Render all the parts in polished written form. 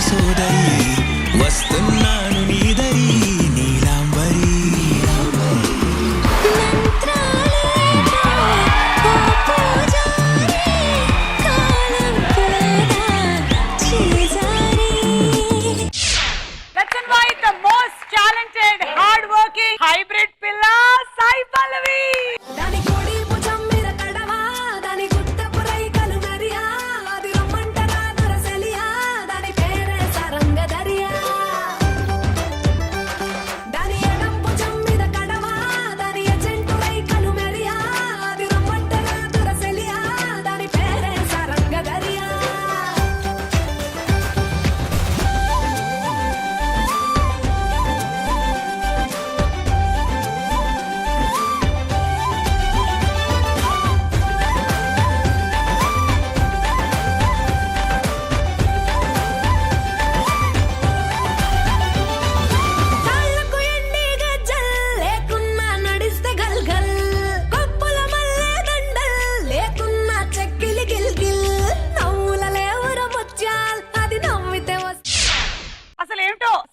సోదరి వస్తున్నాను నీదరి నీలాంబరి హైబ్రిడ్ పిల్ల సాయి పల్లవి.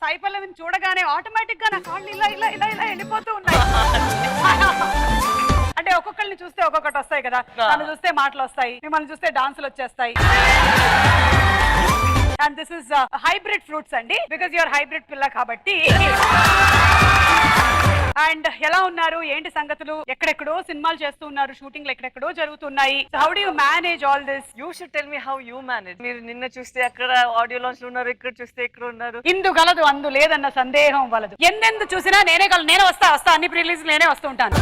సాయి పల్లవిని చూడగానే ఆటోమేటిక్ గా నా కాళ్ళు ఇలా ఇలా ఇలా ఇలా వెళ్ళిపోతూ ఉన్నాయి. అంటే ఒక్కొక్కరిని చూస్తే ఒక్కొక్కటి వస్తాయి కదా, నన్ను చూస్తే మాటలు వస్తాయి, మిమ్మల్ని చూస్తే డాన్సులు వచ్చేస్తాయి. And this is hybrid fruits అండి, బికాజ్ యువర్ హైబ్రిడ్ పిల్ల కాబట్టి. అండ్ ఎలా ఉన్నారు, ఏంటి సంగతులు? ఎక్కడెక్కడో సినిమాలు చేస్తూ ఉన్నారు, షూటింగ్లు ఎక్కడెక్కడో జరుగుతున్నాయి. How do you manage all this? You should tell me how you manage. మీరు నిన్న చూస్తే అక్కడ ఆడియో లాంచ్ లో ఉన్నారు, ఇక్కడ చూస్తే ఇక్కడ ఉన్నారు. ఇందు గలదు అందు లేదన్న సందేహం వలదు. ఎందెందు చూసినా నేనే నేనే వస్తా అన్ని ప్రిలీజ్ నేనే వస్తూ ఉంటాను.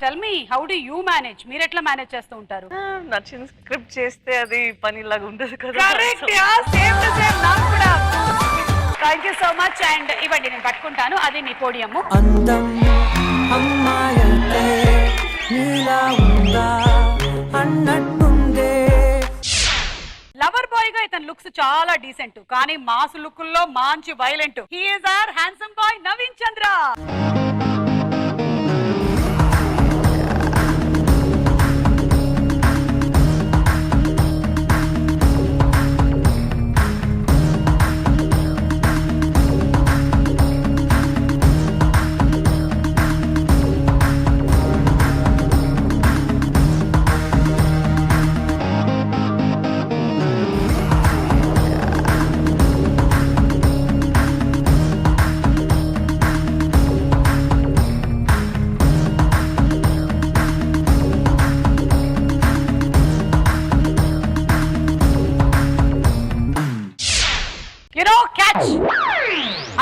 Tell me how do you manage? మీరు ఎట్లా మేనేజ్ చేస్తూ ఉంటారు? నచ్చిన స్క్రిప్ట్ చేస్తే అది పనిలాగా ఉండదు కదా. Correct yeah, same to same నాకు కూడా. Thank you so much. And ఇవ్వండి, నేను పట్టుకుంటాను, అది మీ పోడియము. అందం అమ్మాయంటే నీలా ఉందా అన్నట్టుందే. లవర్ బాయ్ గా ఇతని లుక్స్ చాలా డీసెంట్, కానీ మాస్ లుక్ లో మంచి violent. He is our handsome boy Naveen Chandra.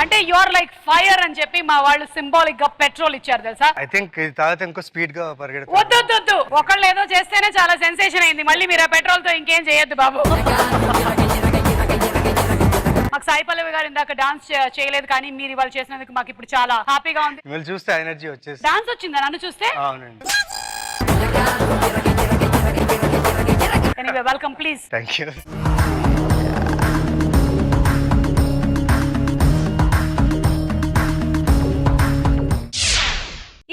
అంటే యు ఆర్ లైక్ ఫైర్ అని చెప్పి మా వాళ్ళు సింబాలిక్ గా పెట్రోల్ ఇచ్చారు తెలుసా. ఐ థింక్ ఇది తాగితే ఇంకో స్పీడ్ గా పరిగెడతారు. వద్దు, ఒకళ్ళు ఏదో చేస్తేనే చాలా సెన్సేషన్ అయింది, మళ్ళీ మీరు ఆ పెట్రోల్ తో ఇంకేం చేయొద్దు బాబు. మాకు సాయి పల్లవి గారు ఇందాక డాన్స్ చేయలేదు, కానీ మీరు ఇవాళ చేసినందుకు మాకు ఇప్పుడు చాలా హ్యాపీగా ఉంది. మిమ్మల్ని చూస్తే ఎనర్జీ వచ్చేసి. డాన్స్ వచ్చిందా నన్ను చూస్తే? అవునండి. Anyway welcome please. థాంక్యూ.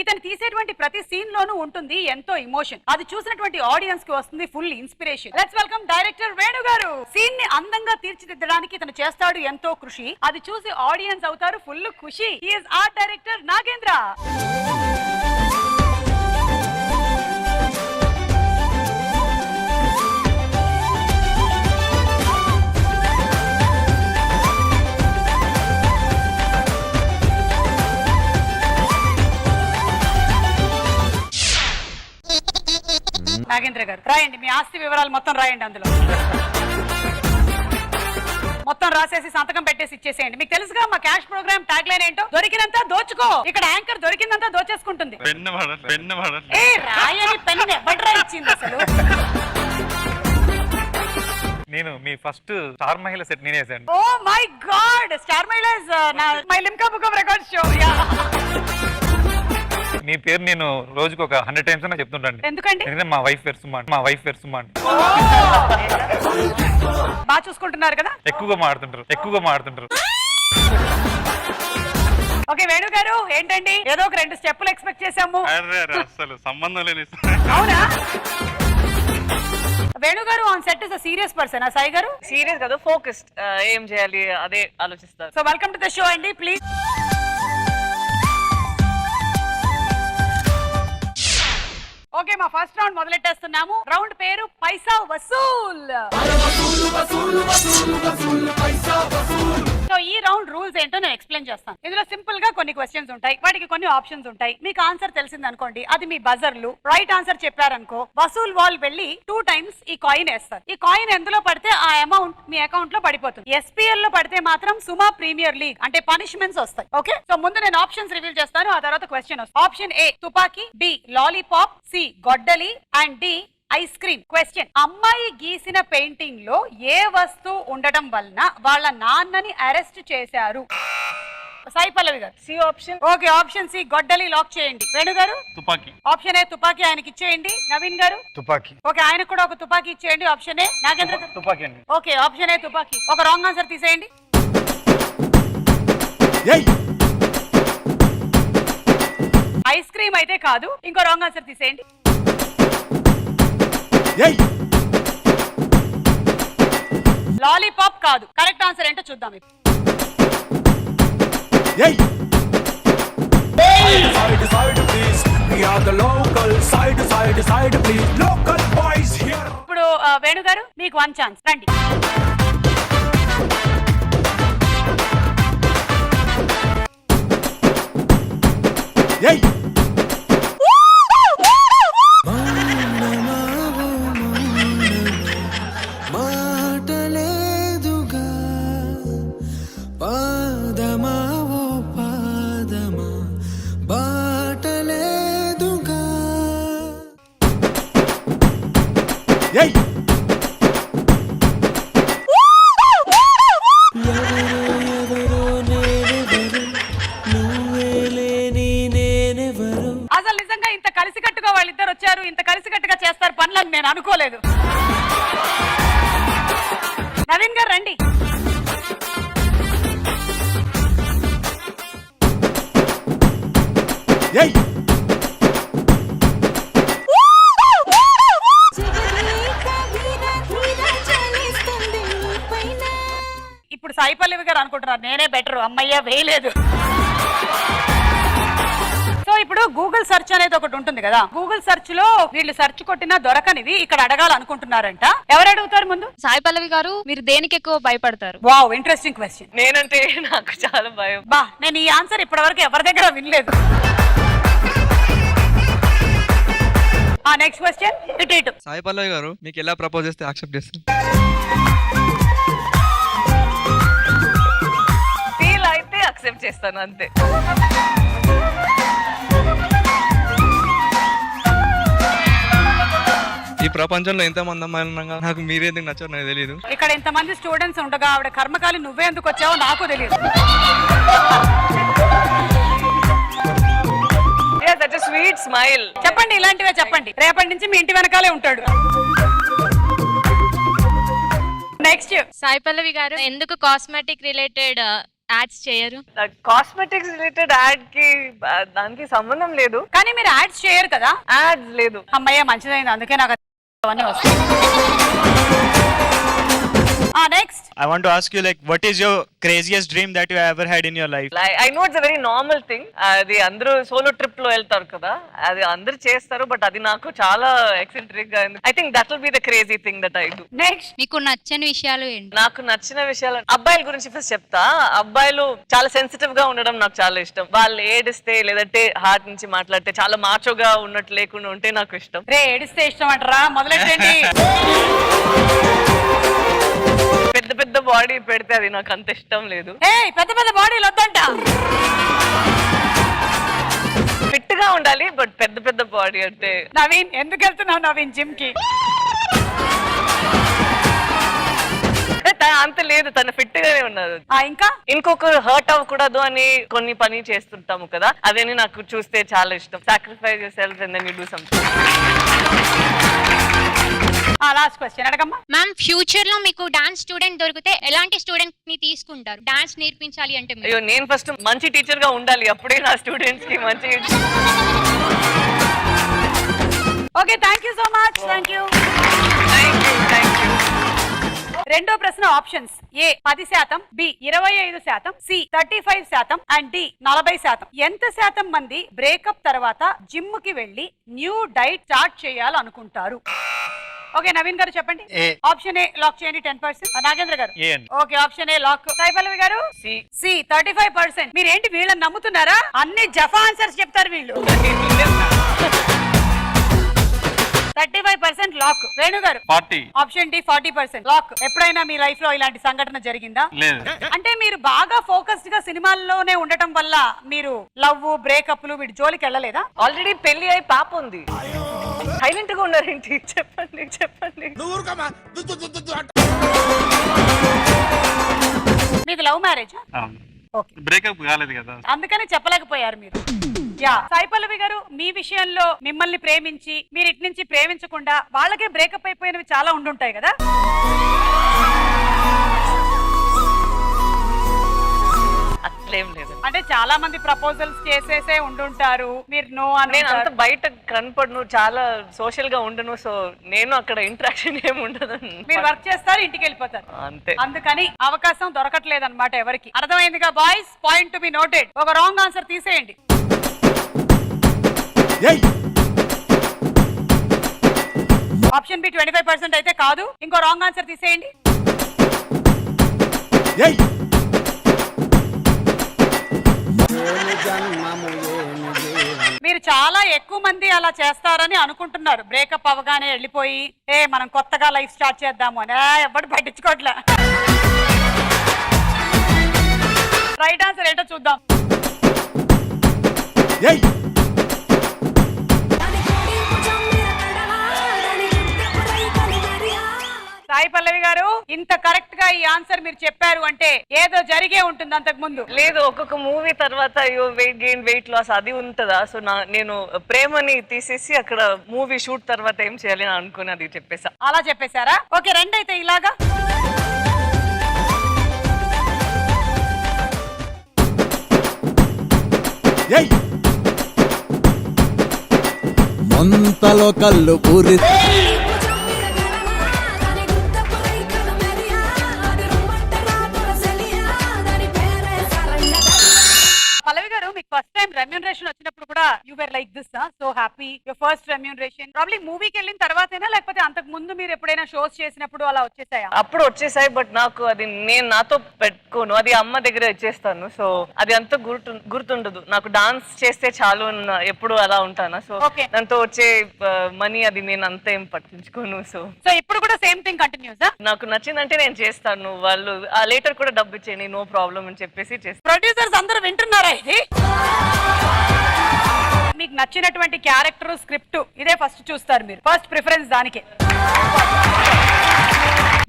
ఇతను తీసేటువంటి ప్రతి సీన్ లోనూ ఉంటుంది ఎంతో ఇమోషన్. అది చూసినటువంటి ఆడియన్స్ కి వస్తుంది full inspiration. Let's welcome director Venu గారు. సీన్ ని అందంగా తీర్చిదిద్దడానికి ఇతను చేస్తాడు ఎంతో కృషి. అది చూసి ఆడియన్స్ అవుతారు ఫుల్ ఖుషి. He is art director Nagendra. Nagendra గారు రాయండి, మీ ఆస్తి వివరాలు మొత్తం రాయండి. అందులో మొత్తం రాసేసి సంతకం పెట్టేసి ఇచ్చేసేయండి. మీకు తెలుసుగా మా క్యాష్ ప్రోగ్రామ్ ట్యాగ్ లైన్ ఏంటో, దొరికినంత దోచుకో. ఇక్కడ యాంకర్ దొరికినంత దోచేసుకుంటుంది. ఏ రాయని పెన్ను ఎవడ్రా ఇచ్చింది అసలు? నేను మీ ఫస్ట్ స్టార్ మహిళ సెట్ నేనే వేసాను. ఓ మై గాడ్, స్టార్ మహిళ my Limca book of records show. మీ పేరు నేను రోజుకు ఒక 100 టైమ్స్ అన్నా చెప్తుంటాను. ఎందుకండి? మా వైఫ్ పేరు సుమా, మా వైఫ్ పేరు సుమా. బాగా చూసుకుంటున్నారు కదా? ఎక్కువగా మాడుతుంటారు. ఓకే వేణు గారు, ఏంటండి ఏదో ఒక 2 స్టెప్పులు ఎక్స్పెక్ట్ చేసాము. అసలు సంబంధం లేని. అవునా? వేణు గారు on set is a serious person Sai గారు. సీరియస్ కదా, ఫోకస్డ్. ఏం చేయాలి అదే ఆలోచిస్తారు. So welcome to the show అండి, ప్లీజ్. ఓకే, మా ఫస్ట్ రౌండ్ మొదలెట్టేస్తున్నాము. రౌండ్ పేరు పైసా వసూల్. సో ఈ రౌండ్ రూల్స్ ఏంటో నేను ఎక్స్ప్లెయిన్ చేస్తాను. ఇందులో సింపుల్ గా కొన్ని క్వశ్చన్స్ ఉంటాయి, వాటికి కొన్ని ఆప్షన్స్ ఉంటాయి. మీకు ఆన్సర్ తెలిసింది అనుకోండి, అది మీ బజర్లు. రైట్ ఆన్సర్ చెప్పారనుకో వసూల్ వాల్ వెళ్ళి 2 times ఈ కాయిన్ వేస్తారు. ఈ కాయిన్ ఎందులో పడితే ఆ అమౌంట్ మీ అకౌంట్ లో పడిపోతుంది. ఎస్పీఎల్ లో పడితే మాత్రం సుమా ప్రీమియర్ లీగ్ అంటే పనిష్మెంట్స్ వస్తాయి. ఓకే, సో ముందు నేను ఆప్షన్స్ రివీల్ చేస్తాను, ఆ తర్వాత క్వశ్చన్ వస్తుంది. ఆప్షన్ ఏ తుపాకీ, బి లాలీపాప్, సి గొడ్డలి and D ice cream. Question, అమ్మాయి గీసిన పెయింటింగ్ లో ఏ వస్తువు ఉండడం వలన వాళ్ళ నాన్నని అరెస్ట్ చేశారు? సాయి పల్లవి గారు. C option. Okay, option C గొడ్డలి లాక్ చేయండి. వేణు గారు తుపాకీ. ఆప్షన్ ఏ తుపాకీ ఆయనకి ఇచ్చేయండి. నవీన్ గారు తుపాకీ. ఓకే, ఆయనకు కూడా ఒక తుపాకీ ఇచ్చేయండి. Option A. నాగేంద్ర గారు తుపాకీ అండి. ఓకే, ఆప్షన్ ఏ తుపాకీ. ఒక రాంగ్ ఆన్సర్ తీసేయండి. ఐస్ క్రీమ్ అయితే కాదు, ఇంకో రాంగ్ ఆన్సర్ తీసేయండి. లాలీపాప్ కాదు. కరెక్ట్ ఆన్సర్ ఏంటో చూద్దాం. ఇప్పుడు వేణు గారు మీకు 1 ఛాన్స్, రండి. మాటలేదుగా పాదమా ఓ పాదమా బాటలేదుగా. అసలు నిజంగా ఇంత కలిసికట్టుగా వాళ్ళిద్దరు వచ్చారు, ఇంత కలిసికట్టుగా చేస్తారు పనులని నేను అనుకోలేదు. నవీన్ గారు రండి. ఇప్పుడు సాయి పల్లవి గారు అనుకుంటున్నారు నేనే బెటర్, అమ్మయ్య వేయలేదు. సో ఇప్పుడు గూగుల్ సెర్చ్ అనేది ఒకటి ఉంటుంది కదా, గూగుల్ సెర్చ్ లో వీళ్ళు సెర్చ్ కొట్టినా దొరకనివి ఇక్కడ అడగాలనుకుంటున్నారంట. ఎవరు అడుగుతారు ముందు? సాయి పల్లవి గారు, మీరు దేనికి ఎక్కువ భయపడతారు? Wow, interesting question. నేనంటే నాకు చాలా భయం. బా, నేను ఈ ఆన్సర్ ఇప్పటి వరకు ఎవరి దగ్గర వినలేదు. Next question. ఇటు సాయి పల్లవి గారు, మీకు ఎలా ప్రపోజ్ చేస్తే యాక్సెప్ట్ చేస్తారు? ఫీల్ అయితే యాక్సెప్ట్ చేస్తాను అంతే. ఈ ప్రపంచంలో ఎంత మంది అమ్మాయిలు ఉండగా నాకు మీరెందుకు నచ్చారు నాకు తెలియదు. ఇక్కడ ఇంతమంది స్టూడెంట్స్ ఉండగా ఆవిడ కర్మకాలి నువ్వే ఎందుకు వచ్చావో నాకు తెలియదు. Such a sweet smile. చెప్పండి, ఇలాంటివే చెప్పండి. రేపటి నుంచి మీ ఇంటి వెనకాలే ఉంటాడు. నెక్స్ట్. సాయి పల్లవి గారు, ఎందుకు కాస్మెటిక్ రిలేటెడ్ యాడ్స్ చేయరు? కాస్మెటిక్స్ రిలేటెడ్ యాడ్ కి దానికి సంబంధం లేదు. కానీ మీరు యాడ్స్ చేయరు కదా? యాడ్స్ లేదు. అమ్మయ్య, మంచిదైంది, అందుకే నాకు అవన్నీ వస్తాయి. Next. I want to ask you, like, what is your craziest dream that you ever had in your life? I know it's a very normal thing. అది అందరూ సోలో ట్రిప్ లో వెళ్తారు కదా, అది అందరూ చేస్తారు, బట్ అది నాకు చాలా ఎక్సెంట్రిక్ గా ఉంది. I think that will be the crazy thing that I do. Next. మీకు నచ్చని విషయాలు ఏంటి? నాకు నచ్చిన విషయాలు, అబ్బాయిల గురించి ఫస్ట్ చెప్తా. అబ్బాయిలు చాలా సెన్సిటివ్ గా ఉండడం నాకు చాలా ఇష్టం. వాళ్ళు ఏడిస్తే లేదంటే హార్ట్ నుంచి మాట్లాడితే చాలా మాచోగా ఉన్నట్టు లేకుండా ఉంటే నాకు ఇష్టం. రే, ఏడిస్తే ఇష్టం అంటారా? మొదలెట్టండి. పెద్ద పెద్ద బాడీ పెడితే అది నాకు అంత ఇష్టం లేదు. పెద్ద పెద్ద బాడీలు వద్దంట. ఫిట్ గా ఉండాలి, బట్ పెద్ద పెద్ద బాడీ అంటే. నవీన్, ఎందుకు వెళ్తున్నావు నవీన్ జిమ్ కి? అంత లేదు, తను ఫిట్ గానే ఉన్నారు. ఇంకా ఇంకొకరు హర్ట్ అవ్వకూడదు అని కొన్ని పని చేస్తుంటాము కదా, అదని నాకు చూస్తే చాలా ఇష్టం. Sacrifice yourself and then you do something. Last question అడగమ్మా. మ్యామ్, ఫ్యూచర్ లో మీకు డాన్స్ స్టూడెంట్ దొరికితే ఎలాంటి స్టూడెంట్ ని తీసుకుంటారు? డాన్స్ నేర్పించాలి అంటే అయ్యో, నేను ఫస్ట్ మంచి టీచర్ గా ఉండాలి, అప్పుడే నా స్టూడెంట్స్ కి మంచి. Okay, thank you so much. Thank you. రెండో ప్రశ్న options A 10%, B 25%, C 35% and D 40%. ఎంత శాతం మంది బ్రేకప్ తర్వాత జిమ్ కి వెళ్లి న్యూ డైట్ స్టార్ట్ చేయాలనుకుంటారు? ఓకే, నవీన్ గారు చెప్పండి. ఏ. ఆప్షన్ ఏ లాక్ చేయండి 10%. నాగేంద్ర గారు ఏ అండి. Okay, option A lock. Sai Pallavi గారు సి. సి 35%. మీరేంటి వీళ్ళని నమ్ముతున్నారా? అన్ని జఫా ఆన్సర్స్ చెప్తారు వీళ్ళు. 35% లాక్. వేణు గారు 40. Option D 40% lock. ఎప్పుడైనా మీ లైఫ్ లో ఇలాంటి సంఘటన జరిగిందా? లేదు. అంటే మీరు బాగా ఫోకస్డ్ గా సినిమాల్లోనే ఉండటం వల్ల మీరు లవ్ బ్రేకప్లు వీటి జోలికి వెళ్ళలేదా? ఆల్రెడీ పెళ్లి అయి పాప ఉంది. సైలెంట్ గా ఉన్నారేంటి? చెప్పండి చెప్పండి. మీది లవ్ మ్యారేజ్? ఓకే, బ్రేకప్ కాలేదు కదా. అందుకని చెప్పలేకపోయారు మీరు. యా, సాయి పల్లవి గారు మీ విషయంలో మిమ్మల్ని ప్రేమించి మీరు ఇటు నుంచి ప్రేమించకుండా వాళ్ళకే బ్రేకప్ అయిపోయినవి చాలా ఉండుంటాయి కదా? అట్లేం లేదు. అంటే చాలా మంది ప్రపోజల్స్ చేసేసే ఉండుంటారు, మీరు నో నేను అంత అని. బయట కనపడను, చాలా సోషల్ గా ఉండను, సో నేను అక్కడ ఇంటరాక్షన్ ఏమి ఉండదు. మీరు వర్క్ చేస్తారు, ఇంటికి వెళ్ళిపోతారు. అంతే. అందుకని అవకాశం దొరకట్లేదు అనమాట ఎవరికి. అర్థమైందిగా boys? Point to be noted. ఒక రాంగ్ ఆన్సర్ తీసేయండి. ఆప్షన్ బి 25% అయితే కాదు. ఇంకో రాంగ్ ఆన్సర్ తీసేయండి. మీరు చాలా ఎక్కువ మంది అలా చేస్తారని అనుకుంటున్నారు. బ్రేకప్ అవగానే వెళ్ళిపోయి మనం కొత్తగా లైఫ్ స్టార్ట్ చేద్దాము అని ఎవరు పట్టించుకోవట్లే. రైట్ ఆన్సర్ ఏంటో చూద్దాం. సాయి పల్లవి గారు ఇంత కరెక్ట్ గా ఈ ఆన్సర్ మీరు చెప్పారు అంటే ఏదో జరిగే ఉంటుంది అంతకు ముందు. లేదు, ఒక్కొక్క మూవీ తర్వాత అయ్యో వెయిట్ గెయిన్, వెయిట్ లాస్ అది ఉంటుందా? సో నేను ప్రేమని తీసేసి అక్కడ మూవీ షూట్ తర్వాత ఏం చేయాలి అని అనుకుని అది చెప్పేసా. అలా చెప్పేశారా? ఓకే, రెండు అయితే ఇలాగా. మంతలో కళ్ళు పూరి పల్లవి గారు మీకు ఫస్ట్ టైం రెమ్యూనరేషన్ వచ్చినప్పుడు కూడా you were like this, so happy, your first remuneration probably మూవీకి వెళ్ళిన తర్వాతేనా లేకపోతే అంతకు ముందు మీరు ఎప్పుడైనా షోస్ చేసినప్పుడు అలా వచ్చేసాయా? అప్పుడు వచ్చేసాయి, బట్ నాకు అది నేను నాతో పెట్టుకోను, అది అమ్మ దగ్గర ఇచ్చేస్తాను. సో అది అంత గుర్తుండదు నాకు. డాన్స్ చేస్తే చాలు ఎప్పుడు అలా ఉంటానా. So Okay. దాంతో వచ్చే మనీ అది నేను అంత ఏం పట్టించుకోను. సో ఇప్పుడు కూడా సేమ్ థింగ్ కంటిన్యూస్? నాకు నచ్చిందంటే నేను చేస్తాను. వాళ్ళు ఆ లేటర్ కూడా డబ్బు ఇచ్చేయండి, నో ప్రాబ్లం అని చెప్పేసి చేస్తాను. ప్రొడ్యూసర్స్ అందరూ వింటున్నారా ఇది? మీకు నచ్చినటువంటి క్యారెక్టర్, స్క్రిప్ట్ ఇదే ఫస్ట్ చూస్తారు మీరు. ఫస్ట్ ప్రిఫరెన్స్ దానికే.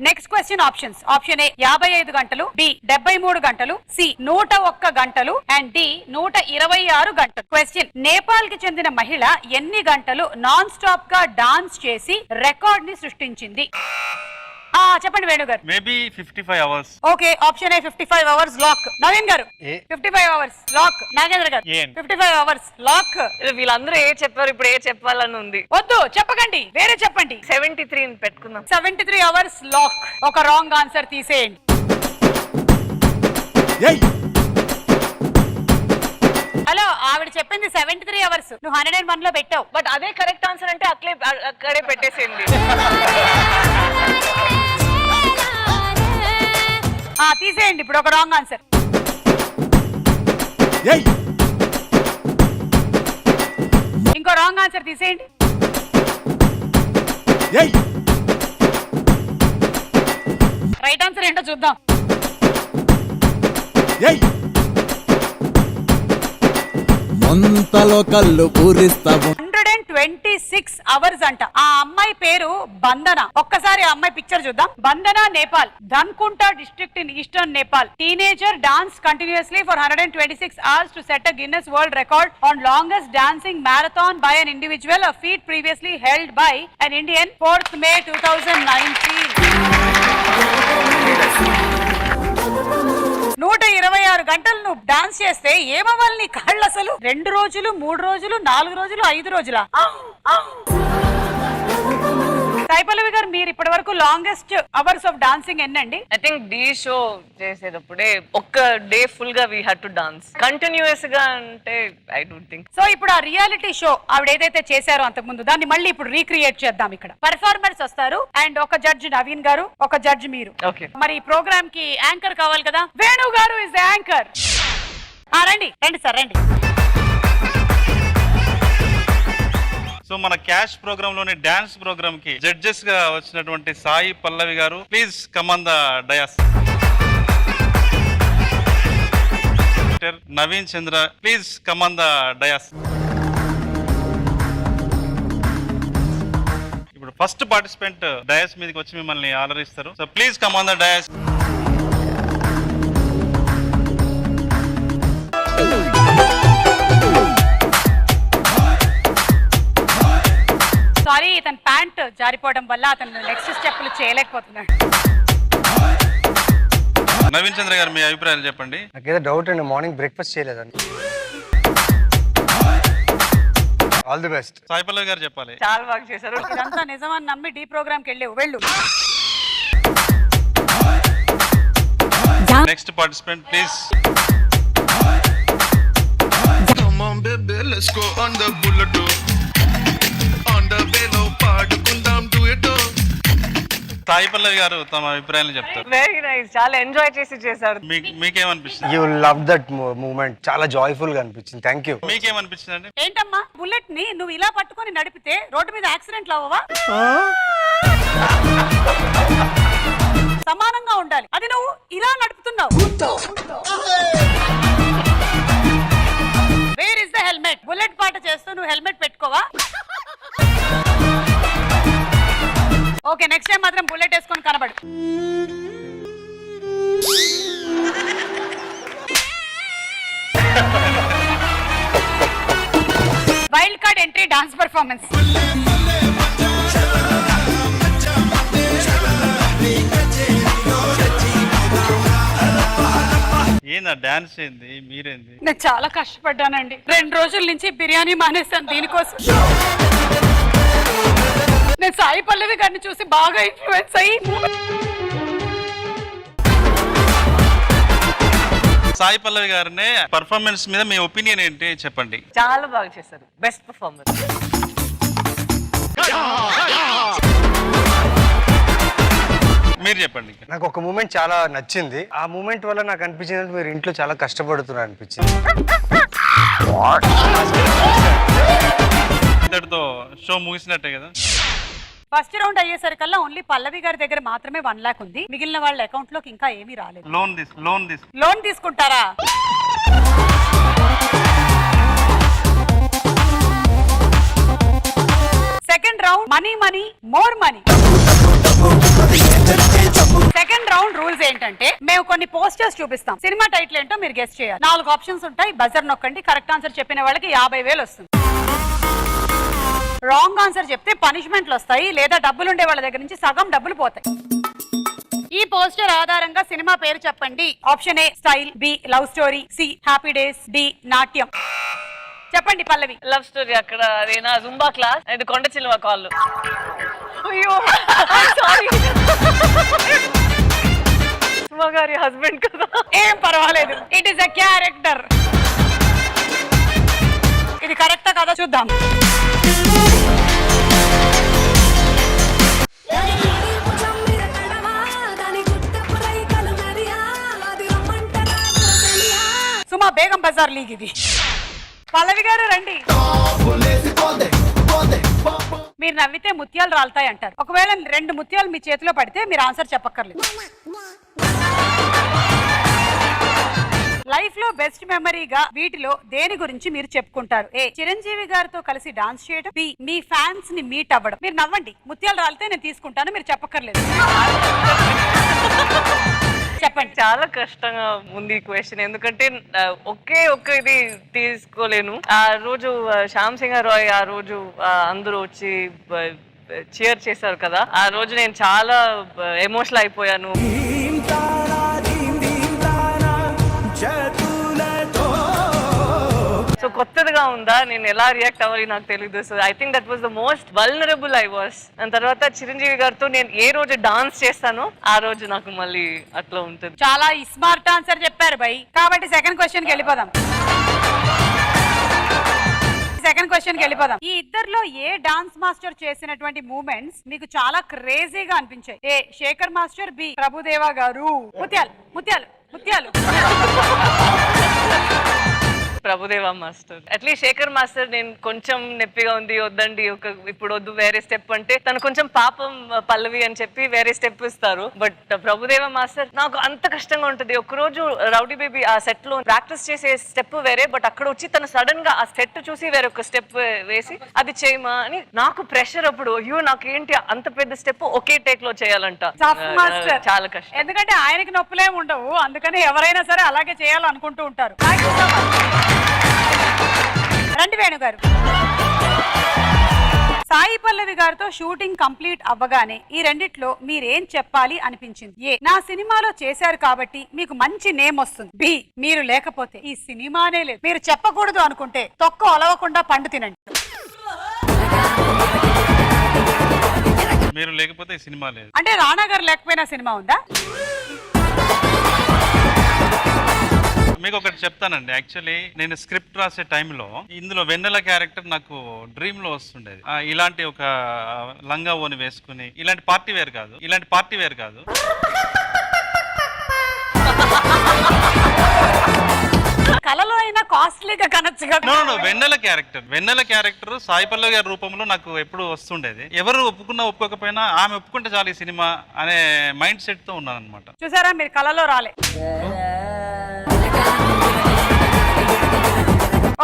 Next question options. Option A 55 గంటలు, బి 73 గంటలు, సి 101 గంటలు అండ్ డి 126 గంటలు. క్వశ్చన్: నేపాల్ కి చెందిన మహిళ ఎన్ని గంటలు నాన్ స్టాప్ గా డాన్స్ చేసి రికార్డ్ ని సృష్టించింది? చెప్పండి వేణు గారు. Maybe 55 hours. Okay, option A 55 hours lock. Naveen గారు ఏ. 55 hours lock. నాగేంద్ర గారు ఏం? 55 అవర్స్ లాక్. వీళ్ళందరూ ఏ చెప్పారు, ఇప్పుడు ఏ చెప్పాలని ఉంది. వద్దు చెప్పకండి, వేరే చెప్పండి. 73 పెట్టుకుందాం. 73 అవర్స్ లాక్. ఒక రాంగ్ ఆన్సర్ తీసేయండి. హలో, ఆవిడ చెప్పింది 73 అవర్స్, నువ్వు 101 లో పెట్టావు. బట్ అదే కరెక్ట్ ఆన్సర్ అంటే అక్కడే పెట్టేసేయండి. తీసేయండి ఇప్పుడు ఒక రాంగ్ ఆన్సర్. ఇంకో రాంగ్ ఆన్సర్ తీసేయండి. రైట్ ఆన్సర్ ఏంటో చూద్దాం. మంతలో కళ్ళు పూరిస్తావు. 126 అవర్స్ అంట. ఆ అమ్మాయి పేరు బందన. ఒక్కసారి ఆ అమ్మాయి పిక్చర్ చూద్దాం. Bandana, Nepal, Dhankuta district in eastern Nepal. Teenager dance continuously for 126 hours to set a Guinness World Record on longest dancing marathon by an individual, a feat previously held by an Indian. 4th May 2019. 126 గంటలు నువ్వు dance చేస్తే ఏమవ్వాలి నీ కాళ్ళు? అసలు 2 రోజులు, 3 రోజులు, 4 రోజులు, 5 రోజులా? సాయి పల్లవి గారు, మీరు ఇప్పటి వరకు లాంగెస్ట్ అవర్స్ ఆఫ్ డాన్సింగ్ ఎన్నండి? ఐ థింక్ డి షో చేసేటప్పుడే ఒక్క డే ఫుల్ గా we had to dance. Continuous గా అంటే ఐ డోంట్ థింక్. సో ఇప్పుడు ఆ రియాలిటీ షో ఆవిడ ఏదైతే చేశారో అంతకు ముందు, దాన్ని మళ్ళీ ఇప్పుడు రీక్రియేట్ చేద్దాం. ఇక్కడ పర్ఫార్మర్స్ వస్తారు అండ్ ఒక జడ్జ్ నవీన్ గారు, ఒక జడ్జ్ మీరు. ఓకే. మరి ఈ ప్రోగ్రామ్ కి యాంకర్ కావాలి కదా, వేణు గారు ఇస్ ద యాంకర్. రండి రండి సార్ రండి. సో మన క్యాష్ ప్రోగ్రామ్ లోని డాన్స్ ప్రోగ్రామ్ కి జడ్జెస్ గా వచ్చినటువంటి Sai Pallavi garu, please come on the dais. Naveen Chandra, please come on the dais. ఇప్పుడు ఫస్ట్ పార్టిసిపెంట్ డయాస్ మీదకి వచ్చి మిమ్మల్ని ఆలరిస్తారు. So please come on the dais. Sorry, ఇతను ప్యాంట్ జారిపోవడం వల్ల అతను నెక్స్ట్ స్టెప్లు చేయలేకపోతున్నాడు. నవీన్ చంద్ర గారు, మీ అభిప్రాయాలు చెప్పండి. నాకేదో డౌట్ అండి, మార్నింగ్ బ్రేక్ఫాస్ట్ చేయలేదండి. All the best. Sai Pallavi garu చెప్పాలి. చాలా బాగా చేశారు. ఇదంతా నిజమని నమ్మి డి ప్రోగ్రామ్ కి వెళ్ళు. Next participant please. Sai Pallavi garu తమ అభిప్రాయాలు చెప్తారు. వెరీ నైస్, చాలా ఎంజాయ్ చేసి చేశారు. మీకేమనిపిస్తుంది? యూ లవ్ దట్ మూమెంట్, చాలా జాయ్ఫుల్ గా అనిపించింది. Thank you. మీకేమనిపించింది అండి? ఏంటమ్మా, బుల్లెట్ ని నువ్వు ఇలా పట్టుకొని నడిపితే రోడ్డు మీద యాక్సిడెంట్లు అవ్వవా? సమానంగా ఉండాలి, అది నువ్వు ఇలా నడుపుతున్నావు. Where is the helmet? Bullet పాట చేస్తూ నువ్వు హెల్మెట్ పెట్టుకోవా? ఓకే, నెక్స్ట్ టైం మాత్రం బుల్లెట్ వేసుకొని కనబడు. Wild card entry dance performance. ఏందా డాన్స్ ఏంది, మీరేంది? నేను చాలా కష్టపడ్డానండి, 2 రోజుల నుంచి బిర్యానీ మానేస్తాను దీనికోసం. నేను సాయి పల్లవి గారిని చూసి బాగా ఇన్ఫ్లుయెన్స్ అయ్యి. సాయి పల్లవి గారినే పర్ఫార్మెన్స్ మీద మీ ఒపీనియన్ ఏంటి చెప్పండి. చాలా బాగా చేశారు, బెస్ట్ పర్ఫార్మెన్స్. మీరు చెప్పండి. నాకు ఒక మూమెంట్ చాలా నచ్చింది. ఆ మూమెంట్ వల్ల నాకు అనిపించింది మీరు ఇంట్లో చాలా కష్టపడుతున్నారు అనిపించింది. ఇంతటితో షో ముగిసినట్టే కదా. ఫస్ట్ రౌండ్ అయ్యేసరికల్లా ఓన్లీ పల్లవి గారి దగ్గర మాత్రమే 1 లాక్ ఉంది. మిగిలిన వాళ్ళ అకౌంట్ లోకి ఇంకా ఏమీ రాలేదు. లోన్ తీసుకుంటారా? Second round money more money. Second round rules ఏంటంటే, మేము కొన్ని పోస్టర్స్ చూపిస్తాం. సినిమా టైటిల్ ఏంటో మీరు గెస్ చేయాలి. 4 ఆప్షన్స్ ఉంటాయి, బజర్ నొక్కండి. కరెక్ట్ ఆన్సర్ చెప్పిన వాళ్ళకి 50,000 వస్తుంది. రాంగ్ ఆన్సర్ చెప్తే పనిష్మెంట్లు వస్తాయి, లేదా డబ్బులు ఉండే వాళ్ళ దగ్గర నుంచి సగం డబ్బులు పోతాయి. ఈ పోస్టర్ ఆధారంగా సినిమా పేరు చెప్పండి. Option A style, B love story, C happy days, D Natyam. చెప్పండి పల్లవి. Love story. అక్కడ అదేనా జుంబా క్లాస్, ఇది కొండ చిలువ కాళ్ళు. అయ్యో సారీ, సుమా గారి హస్బెండ్ కదా. ఏం పర్వాలేదు, ఇట్ ఈస్ ఎ క్యారెక్టర్. ఇది కరెక్టా కదా చూద్దాం. సుమా బేగం బజార్ లీగ్ ఇది. పల్లవి గారు రండి. మీరు నవ్వితే ముత్యాలు రాలుతాయి అంటారు. ఒకవేళ 2 ముత్యాలు మీ చేతిలో పడితే మీరు ఆన్సర్ చెప్పక్కర్లేదు. లైఫ్ లో బెస్ట్ మెమరీగా వీటిలో దేని గురించి మీరు చెప్పుకుంటారు? ఏ చిరంజీవి గారితో కలిసి డాన్స్ చేయడం, బి మీ ఫ్యాన్స్ ని మీట్ అవ్వడం. మీరు నవ్వండి, ముత్యాలు రాలితే నేను తీసుకుంటాను, మీరు చెప్పక్కర్లేదు. చెప్పండి. చాలా కష్టంగా ఉంది క్వశ్చన్, ఎందుకంటే ఒకే ఇది తీసుకోలేను. ఆ రోజు శ్యామ్ సింగ్ రాయ్ ఆ రోజు అందరూ వచ్చి చీర్ చేశారు కదా, ఆ రోజు నేను చాలా ఎమోషనల్ అయిపోయాను. సో కొత్తది కొత్తగా ఉందా, నేను ఎలా రియాక్ట్ అవ్వాలి నాకు తెలియదు. So I think that was the most vulnerable I was. దాని తర్వాత చిరంజీవి గారితో నేను ఏ రోజు డాన్స్ చేస్తానో ఆ రోజు నాకు మళ్ళీ అట్లా ఉంటుంది. చాలా స్మార్ట్ ఆన్సర్ చెప్పారు బై. కాబట్టి సెకండ్ క్వశ్చన్ కి వెళ్ళిపోదాం. ఈ ఇద్దరిలో ఏ డాన్స్ మాస్టర్ చేసినటువంటి మూమెంట్స్ మీకు చాలా క్రేజీగా అనిపించాయి? A Shekhar master, B Prabhudeva గారు. ముత్యాలు ముత్యాలు ముత్యాలు. Prabhudeva master. At least Shekhar master నేను కొంచెం నొప్పిగా ఉంది వద్దండి ఇప్పుడు వద్దు వేరే స్టెప్ అంటే తను కొంచెం పాపం పల్లవి అని చెప్పి వేరే స్టెప్ ఇస్తారు. బట్ ప్రభుదేవా మాస్టర్ నాకు అంత కష్టంగా ఉంటుంది. ఒకరోజు రౌడీ బేబీ ఆ సెట్ లో ప్రాక్టీస్ చేసే స్టెప్ వేరే, బట్ అక్కడ వచ్చి తను సడన్ గా ఆ సెట్ చూసి వేరే ఒక స్టెప్ వేసి అది చేయమా అని నాకు ప్రెషర్. అప్పుడు అయ్యో నాకేంటి అంత పెద్ద స్టెప్ ఒకే టేక్ లో చేయాలంట. చాలా కష్టం. ఎందుకంటే ఆయనకి నొప్పులే ఉండవు, అందుకని ఎవరైనా సరే అలాగే చేయాలనుకుంటూ ఉంటారు. రండి వేణు గారు. సాయి పల్లవి గారితో షూటింగ్ కంప్లీట్ అవ్వగానే ఈ రెండిట్లో మీరేం చెప్పాలి అనిపించింది? ఏ నా సినిమాలో చేశారు కాబట్టి మీకు మంచి నేమ్ వస్తుంది. బి మీరు లేకపోతే ఈ సినిమానే లేదు. మీరు చెప్పకూడదు అనుకుంటే తొక్క ఒలవకుండా పండు తినండి. మీరు లేకపోతే ఈ సినిమా లేదు అంటే రాణా గారు లేకపోయినా సినిమా ఉందా? మీకు ఒకటి చెప్తానండి. యాక్చువల్లీ నేను స్క్రిప్ట్ రాసే టైంలో ఇందులో వెన్నెల క్యారెక్టర్ నాకు డ్రీమ్ లో వస్తుండేది. ఇలాంటి ఒక లంగా ఓని వేసుకుని ఇలాంటి పార్టీ వేర్ కాదు కలలో అయినా కాస్ట్లీగా కనొచ్చుగా. వెన్నెల క్యారెక్టర్ సాయి పల్లవి గారి రూపంలో నాకు ఎప్పుడు వస్తుండేది. ఎవరు ఒప్పుకున్నా ఒప్పుకోకపోయినా ఆమె ఒప్పుకుంటే చాలు ఈ సినిమా అనే మైండ్ సెట్ తో ఉన్నాను అనమాట. చూసారా, మీరు కలలో రాలే.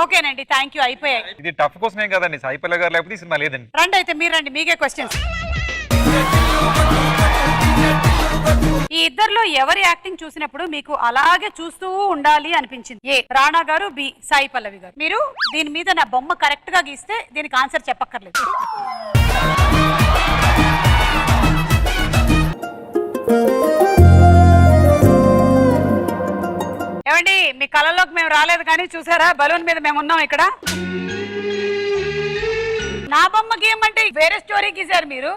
ఓకేనండి, థ్యాంక్ యూ. అయిపోయాయి. ఇది టఫ్ క్వశ్చన్ ఏం కదండి, సాయి పల్లవి గారు లేకపోతే ఈ సినిమా లేదండి. రండి అయితే మీరు రండి, మీకే క్వశ్చన్స్. ఈ ఇద్దరిలో ఎవరి యాక్టింగ్ చూసినప్పుడు మీకు అలాగే చూస్తూ ఉండాలి అనిపించింది? ఏ రాణా గారు, బి సాయి పల్లవి గారు. మీరు దీని మీద నా బొమ్మ కరెక్ట్ గా గీస్తే దీనికి ఆన్సర్ చెప్పక్కర్లేదు. ఏమండి, మీ కళలోకి మేము రాలేదు కానీ చూసారా బలూన్ మీద మేము ఉన్నాం ఇక్కడ. నా బొమ్మ గీయమంటే వేరే స్టోరీ గీసారు మీరు,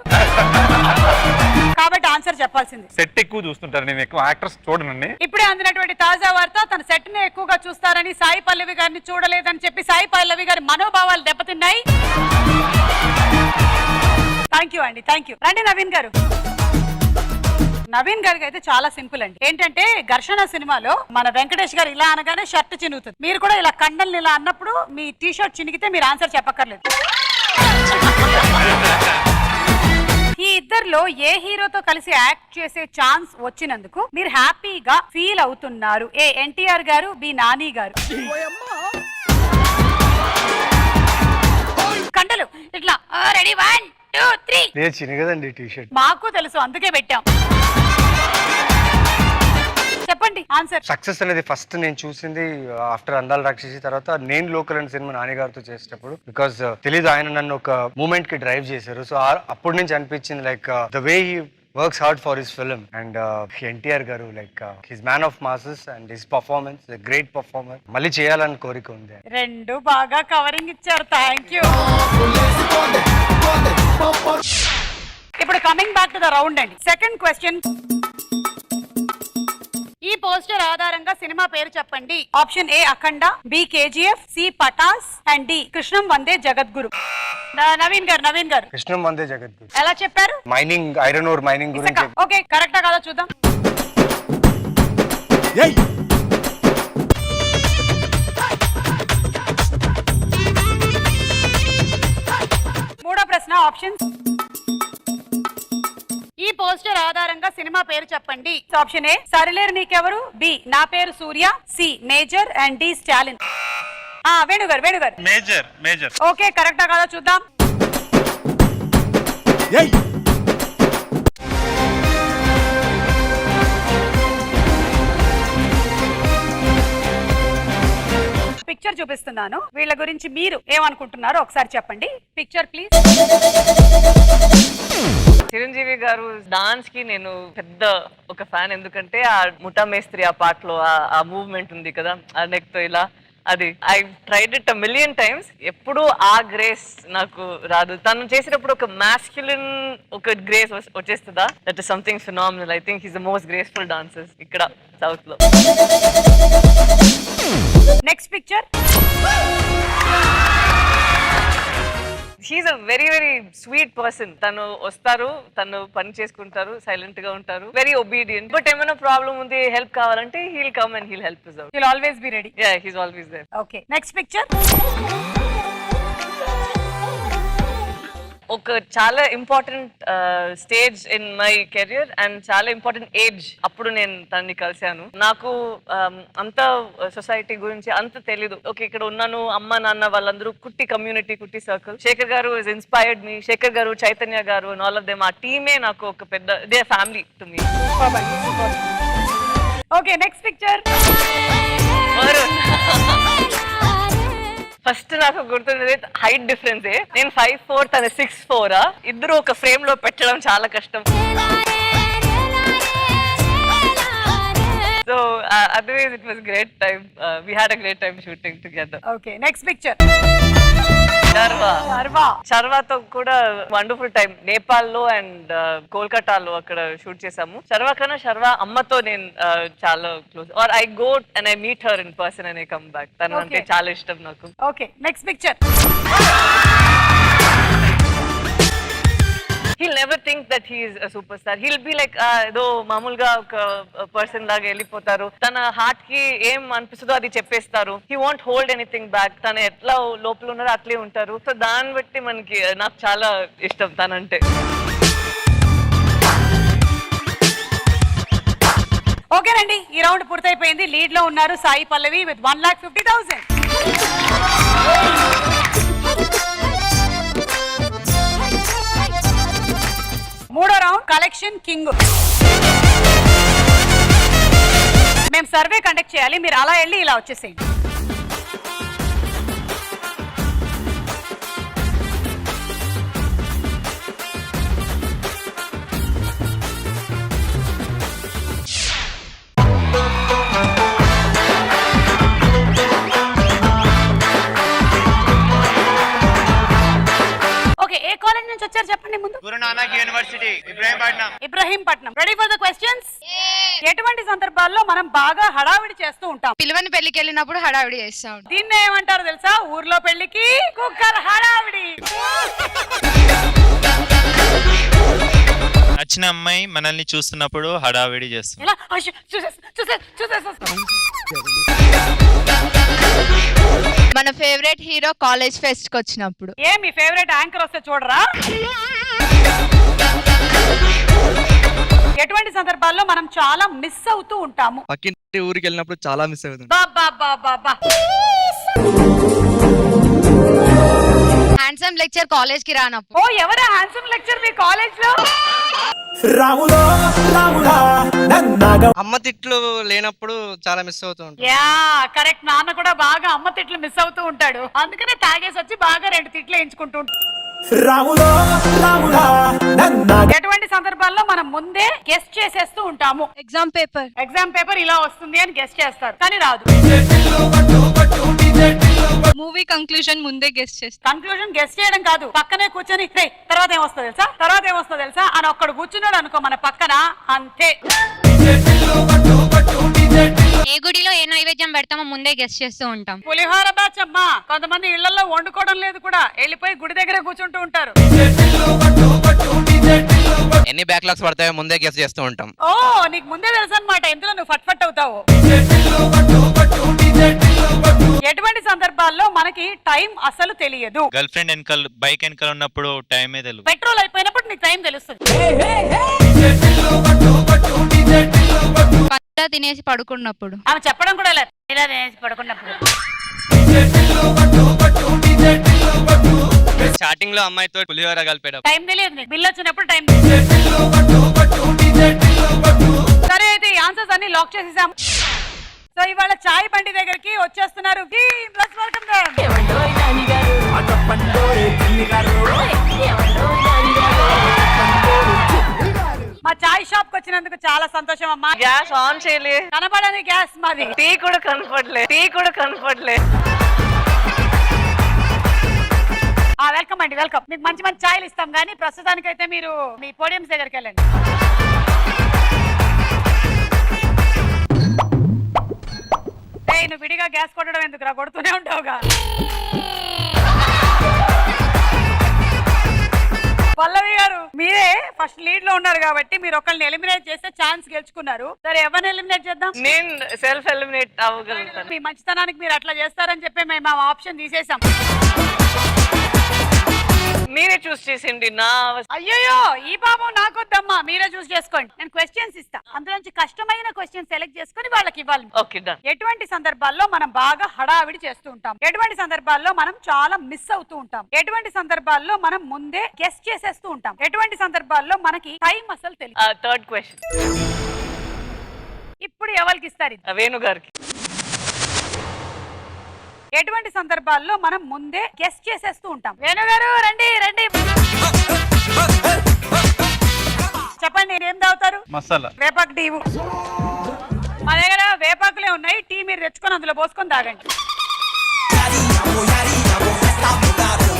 కాబట్టి ఆన్సర్ చెప్పాల్సింది. సెట్ ఎక్కువ చూస్తుంటారు, నేను ఎక్కువ యాక్టర్స్ చూడనండి. ఇప్పుడే అందినటువంటి తాజా వార్త, తన సెట్ ని ఎక్కువగా చూస్తారని సాయి పల్లవి గారిని చూడలేదని చెప్పి సాయి పల్లవి గారి మనోభావాలు దెబ్బతిన్నాయి. థ్యాంక్ యూ అండి, థ్యాంక్ యూ. రండి నవీన్ గారు. నవీన్ గారికి అయితే చాలా సింపుల్ అండి. ఏంటంటే ఘర్షణ సినిమాలో మన వెంకటేష్ గారు ఇలా అనగానే షర్ట్ చినుగుతుంది. మీరు కూడా ఇలా కండల్ని ఇలా అన్నప్పుడు మీ టీ షర్ట్ చినిగితే మీరు ఆన్సర్ చెప్పక్కర్లేదు. ఈ ఇద్దరిలో ఏ హీరోతో కలిసి యాక్ట్ చేసే ఛాన్స్ వచ్చినందుకు మీరు హ్యాపీగా ఫీల్ అవుతున్నారు? ఏ ఎన్టీఆర్ గారు, బి నాని గారు. కండలు ఇట్లా రెడీ 1 2 3. చిన్నగదండి T shirt. మాకు తెలుసు, అందుకే పెట్టాం. చెప్పండి ఆన్సర్. సక్సెస్ అనేది ఫస్ట్ నేను చూసింది ఆఫ్టర్ అందాల రాక్షసి. తర్వాత నేను లోకల్ అనే సినిమా నాని గారితో చేసేటప్పుడు, బికాస్ తెలీదు ఆయన నన్ను ఒక మూమెంట్ కి డ్రైవ్ చేశారు. సో అప్పటి నుంచి అనిపించింది like the way he works hard for his film. And NTR garu like his man of masses and his performance great performer. మళ్ళీ చేయాలని కోరిక ఉంది. రెండు బాగా కవరింగ్ ఇచ్చారు, థ్యాంక్ యూ. ఇప్పుడు coming back to the round అండి. Second question. ఈ పోస్టర్ ఆధారంగా సినిమా పేరు చెప్పండి. Option A Akhanda, B KGF, C Pataas and D Krishnam Vande Jagadguru. Naveen garu Krishnam Vande Jagadguru ఎలా చెప్పారు? మైనింగ్, ఐరన్ ఓర్ మైనింగ్ గురించి. ఓకే, కరెక్టా కాదా చూద్దాం. మూడో ప్రశ్న ఆప్షన్స్. ఈ పోస్టర్ ఆధారంగా సినిమా పేరు చెప్పండి. ఆప్షన్ ఏ సరిలేరు నీకెవరు, బి నా పేరు Surya, C Major and D Stalin. Venugaru Major. Okay, కరెక్టా కాదా చూద్దాం. పిక్చర్ చూపిస్తున్నాను, వీళ్ళ గురించి మీరు ఏమనుకుంటున్నారో ఒకసారి చెప్పండి. Picture please. చిరంజీవి గారు డాన్స్ కి నేను పెద్ద ఒక ఫ్యాన్. ఎందుకంటే ఆ ముఠా మేస్త్రి ఆ పాటలో ఆ మూవ్మెంట్ ఉంది కదా, ఆ నెక్ తో ఇలా అది I tried it a million times. ఎప్పుడు ఆ గ్రేస్ నాకు రాదు. తను చేసేటప్పుడు ఒక మాస్క్యులిన్ ఒక గ్రేస్ వచ్చేస్తుందా, that is something phenomenal. I think he's the most graceful dancers ఇక్కడ సౌత్ లో. Next picture. He's a very very sweet person. తను వస్తారు, తను పని చేసుకుంటారు, సైలెంట్ గా ఉంటారు, వెరీ ఒబీడియంట్. బట్ ఏమైనా ప్రాబ్లం ఉంది, హెల్ప్ కావాలంటే he'll come and he'll help us out. He'll always be ready. Yeah, he's always there. Okay, next picture. ఒక చాలా important stage in my career and చాలా ఇంపార్టెంట్ ఏజ్ అప్పుడు నేను తనని కలిశాను. నాకు అంత సొసైటీ గురించి అంత తెలీదు. ఓకే, ఇక్కడ ఉన్నాను, అమ్మ నాన్న వాళ్ళందరూ కుట్టి కమ్యూనిటీ, కుట్టి సర్కిల్. శేఖర్ గారు ఇస్ ఇన్స్పైర్డ్ మీ. శేఖర్ గారు, చైతన్య గారు అండ్ ఆల్ ఆఫ్ దెమ్, ఆ టీమే నాకు ఒక పెద్ద they family to me. Okay, next picture. First నాకు గుర్తుండేది హైట్ డిఫరెన్స్. నేను 5'4", తన 6'4". ఇద్దరు ఒక ఫ్రేమ్ లో పెట్టడం చాలా కష్టం. So otherwise it was great time. We had a great time shooting together. Okay, next picture. Sharwa. శర్వాతో కూడా వండర్ఫుల్ టైం. నేపాల్ లో అండ్ కోల్కతాలో అక్కడ షూట్ చేసాము. శర్వా కన్నా శర్వా అమ్మతో నేను చాలా close. Or I go and I meet her in person and I come back. తను అంటే చాలా ఇష్టం నాకు. Okay, next picture. He'll never think that he is a superstar. He'll be like ఏదో మామూలుగా ఒక పర్సన్ లాగా వెళ్ళిపోతారు. తన హార్ట్ కి ఏం అనిపిస్తుందో అది చెప్పేస్తారు. He won't hold anything back. తను ఎట్లా లోపల ఉన్నారో అట్లే ఉంటారు. సో దాన్ని బట్టి మనకి నాకు చాలా ఇష్టం తనంటే. ఓకేనండి, ఈ రౌండ్ పూర్తయిపోయింది. లీడ్ లో ఉన్నారు సాయి పల్లవి విత్ 1,50,000. మూడో రౌండ్ కలెక్షన్ కింగ్. మేము సర్వే కండక్ట్ చేయాలి, మీరు అలా వెళ్ళి ఇలా వచ్చేసేయండి. ఓకే, ఏ కాలేజ్ నుంచి వచ్చారు చెప్పండి ముందు. Guru Nanak university, Ibrahimpatnam. Ibrahimpatnam. Ready for the questions. ఎటువంటి సందర్భాల్లో మనం బాగా హడావిడి చేస్తూ ఉంటాం? పిలువని పెళ్లికి వెళ్ళినప్పుడు హడావిడి చేస్తాం. దీన్ని ఏమంటారు తెలుసా? ఊర్లో పెళ్లికి కుక్కర్ హడావిడి. నచ్చిన అమ్మాయి మనల్ని చూస్తున్నప్పుడు హడావిడి చేస్తాం. ఎలా? అయ్యో, చూసేస్తా. మన ఫేవరెట్ హీరో కాలేజ్ ఫెస్ట్ కి వచ్చినప్పుడు. ఏ మీ ఫేవరెట్ యాంకర్ వస్తే చూడరా? ఎటువంటి సందర్భాల్లో మనం చాలా మిస్ అవుతూ ఉంటాము? పక్కింటి ఊరికి వెళ్ళినప్పుడు చాలా మిస్ అవుతుంది. బా. హ్యాండ్సమ్ లెక్చర్ కాలేజ్ కి రానప్పుడు. ఓ, ఎవరా హ్యాండ్సమ్ లెక్చర్ మీ కాలేజ్ లో? అమ్మ తిట్లు లేనప్పుడు చాలా మిస్ అవుతూ ఉంటాం. Yeah, correct. నాన్న కూడా బాగా అమ్మ తిట్లు మిస్ అవుతూ ఉంటాడు. అందుకనే తాగేసి వచ్చి బాగా 2 తిట్లు వేయించుకుంటూ ఉంటాడు. ఎటువంటి సందర్భాల్లో మనం ముందే గెస్ట్ చేసేస్తూ ఉంటాము? ఎగ్జామ్ పేపర్ ఇలా వస్తుంది అని గెస్ట్ చేస్తారు, కానీ రాదు. మూవీ కంక్లూజన్ ముందే గెస్ట్ చేస్తాం. కన్క్లూజన్ గెస్ట్ చేయడం కాదు, పక్కనే కూర్చొని రే తర్వాత ఏమొస్తుందో తెలుసా అని ఒక్కడు కూర్చున్నాడు అనుకో మన పక్కన, అంతే. ఏ గుడిలో ఏ నైవేద్యం పెడతామో ముందే గెస్ట్ చేస్తూ ఉంటాం. పులిహోర బ్యాచ్ అమ్మా. కొంతమంది ఇళ్లలో వండుకోవడం లేదు కూడా, వెళ్ళిపోయి గుడి దగ్గర కూర్చుంటూ ఉంటారు. ఎన్ని బ్యాక్లాగ్స్ పడతాయో ముందే గెస్ చేస్తూ ఉంటాం. ఓ, నీకు ముందే తెలుసు అనమాట ఇందులో నువ్వు ఫట్ అవుతావు. ఎటువంటి సందర్భాల్లో మనకి టైం అసలు తెలియదు? గర్ల్ ఫ్రెండ్ వెనకాల బైక్ వెనకాల ఉన్నప్పుడు టైమే తెలియదు. పెట్రోల్ అయిపోయినప్పుడు నీకు టైం తెలుస్తుంది. పచ్చ తినేసి పడుకున్నప్పుడు. ఆమె చెప్పడం కూడా లేదు, ఇలా తినేసి పడుకున్నప్పుడు. స్టార్టింగ్ లో అమ్మాయితో పులిహోర కలిపేటప్పుడు టైం తెలియదు నీకు. బిల్ వచ్చినప్పుడు టైం. సరే, అయితే ఈ ఆన్సర్స్ అన్ని లాక్ చేసేసాం. సో ఇవాళ చాయ్ బండి దగ్గరికి వచ్చేస్తున్నారు. వెల్కమ్ మా చాయ్ షాప్ కి వచ్చినందుకు చాలా సంతోషం అమ్మా. గ్యాస్ ఆన్ చేయలే, కనబడని గ్యాస్ మాది. టీ కూడా కనపడలే. వెల్కమ్ అండి, వెల్కమ్. మీకు మంచి మంచి ఛాయలు ఇస్తాం కానీ ప్రస్తుతానికైతే మీరు మీ పోడియం దగ్గరికి వెళ్ళండి. నువ్వు విడిగా గ్యాస్ కొట్టడం ఎందుకు రా, కొడుతూనే ఉంటావుగా. పల్లవి గారు మీరే ఫస్ట్ లీడ్ లో ఉన్నారు కాబట్టి మీరు ఒకరిని ఎలిమినేట్ చేస్తే ఛాన్స్ గెలుచుకున్నారు. సరే ఎవరిని ఎలిమినేట్ చేద్దాం? నేను సెల్ఫ్ ఎలిమినేట్ అవ్వగలుగుతాను. మీ మంచితనానికి మీరు అట్లా చేస్తారని చెప్పి మేము ఆ ఆప్షన్ తీసేసాం. మీరే చూస్ చేసిండి. నా అయ్యో ఈ పాపం నాకొద్దమ్మా, మీరే చూస్ చేసుకోండి. నేను క్వశ్చన్స్ ఇస్తా, అందులోంచి కష్టమైన క్వశ్చన్ సెలెక్ట్ చేసుకుని వాళ్ళకి ఇవ్వాలి. Okay done. ఎటువంటి సందర్భాల్లో మనం బాగా హడావిడి చేస్తూ ఉంటాం, ఎటువంటి సందర్భాల్లో మనం చాలా మిస్ అవుతూ ఉంటాం, ఎటువంటి సందర్భాల్లో మనం ముందే గెస్ చేసేస్తూ ఉంటాం, ఎటువంటి సందర్భాల్లో మనకి టైం అసలు తెలియదు. థర్డ్ క్వశ్చన్ ఇప్పుడు ఎవరికి ఇస్తారు? వేణు గారికి. ఎటువంటి సందర్భాల్లో మనం ముందే గెస్ చేసేస్తూ ఉంటాం? వేణుగారు రండి రండి, చెప్పండి ఏం తాగుతారు? మసాలా. వేపాకు టీ. మా దగ్గర వేపాకులే ఉన్నాయి, టీ మీరు తెచ్చుకొని అందులో పోసుకొని తాగండి.